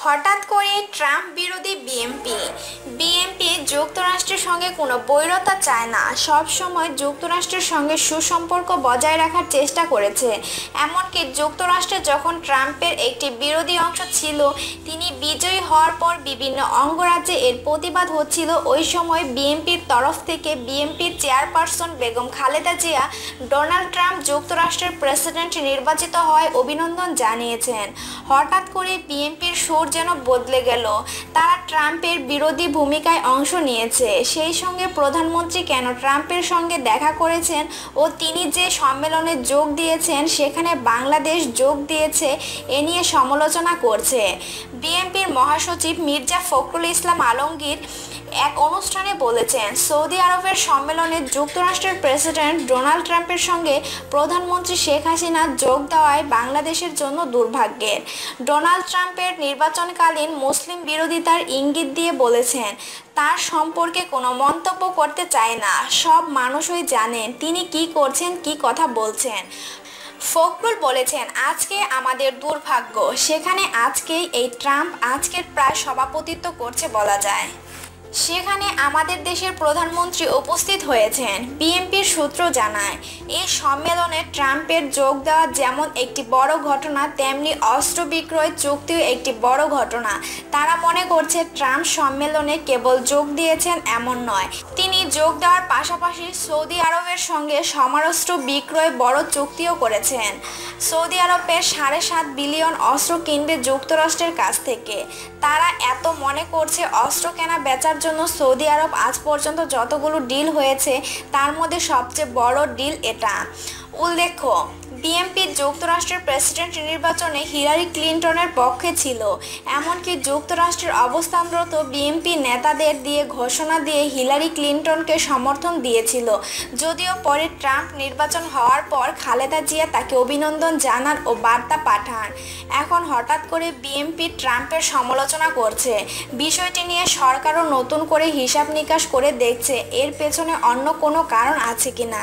হঠাৎ করে ট্রাম্প বিরোধী বিএনপি যুক্তরাষ্ট্রের সঙ্গে কোনো বৈরতা চায় না, সব সময় যুক্তরাষ্ট্রের সঙ্গে সুসম্পর্ক বজায় রাখার চেষ্টা করেছে। এমনকি যুক্তরাষ্ট্রে যখন ট্রাম্পের একটি বিরোধী অংশ ছিল, তিনি বিজয়ী হওয়ার পর বিভিন্ন অঙ্গরাজ্যে এর প্রতিবাদ হচ্ছিল। ওই সময় বিএনপির তরফ থেকে বিএনপির chairperson Begum Khaleda Zia Donald Trump যুক্তরাষ্ট্রের প্রেসিডেন্ট নির্বাচিত হওয়ায় অভিনন্দন জানিয়েছেন। হঠাৎ করে বিএনপির সুর যেন বদলে গেল, তারা ট্রাম্পের বিরোধী ভূমিকায় অংশ নিয়েছে। সেই সঙ্গে প্রধানমন্ত্রী কেন ট্রাম্পের সঙ্গে দেখা করেছেন ও তিনি যে সম্মেলনে যোগ দিয়েছেন সেখানে বাংলাদেশ যোগ দিয়েছে, এ নিয়ে সমালোচনা করছে। বিএনপির মহাসচিব মির্জা ফখরুল ইসলাম আলমগীর এক অনুষ্ঠানে বলেছেন, সৌদি আরবের সম্মেলনে যুক্তরাষ্ট্রের প্রেসিডেন্ট ডোনাল্ড ট্রাম্পের সঙ্গে প্রধানমন্ত্রী শেখ হাসিনা যোগ দেওয়ায় বাংলাদেশের জন্য দুর্ভাগ্যের। ডোনাল্ড ট্রাম্পের নির্বাচনকালীন মুসলিম বিরোধিতার ইঙ্গিত দিয়ে বলেছেন, তার সম্পর্কে কোনো মন্তব্য করতে চায় না। সব মানুষই জানেন তিনি কি করছেন, কি কথা বলছেন। ফখরুল বলেছেন, আজকে আমাদের দুর্ভাগ্য, সেখানে আজকেই এই ট্রাম্প আজকের প্রায় সভাপতিত্ব করছে বলা যায়। সেখানে আমাদের দেশের প্রধানমন্ত্রী উপস্থিত হয়েছেন। বিএনপির সূত্র জানায়, এই সম্মেলনে ট্রাম্পের যোগ দেওয়া যেমন একটি বড় ঘটনা, তেমনি অস্ত্র বিক্রয় চুক্তিও একটি বড় ঘটনা। তারা মনে করছে ট্রাম্প সম্মেলনে কেবল যোগ দিয়েছেন এমন নয়, তিনি যোগ দেওয়ার পাশাপাশি সৌদি আরবের সঙ্গে সমরাস্ত্র বিক্রয় বড় চুক্তিও করেছেন। সৌদি আরবের 7.5 বিলিয়ন অস্ত্র কিনবে যুক্তরাষ্ট্রের কাছ থেকে। তারা এত মনে করছে অস্ত্র কেনা বেচার জন্য সৌদি আরব আজ পর্যন্ত যতগুলো ডিল হয়েছে তার মধ্যে সবচেয়ে বড় ডিল এটা। উল্লেখ্য, বিএনপি যুক্তরাষ্ট্রের প্রেসিডেন্ট নির্বাচনে হিলারি ক্লিনটনের পক্ষে ছিল। এমনকি যুক্তরাষ্ট্রের অবস্থানরত বিএনপি নেতাদের দিয়ে ঘোষণা দিয়ে হিলারি ক্লিনটনকে সমর্থন দিয়েছিল। যদিও পরে ট্রাম্প নির্বাচন হওয়ার পর খালেদা জিয়া তাকে অভিনন্দন জানান ও বার্তা পাঠান। এখন হঠাৎ করে বিএনপি ট্রাম্পের সমালোচনা করছে। বিষয়টি নিয়ে সরকারও নতুন করে হিসাব নিকাশ করে দেখছে এর পেছনে অন্য কোনো কারণ আছে কিনা।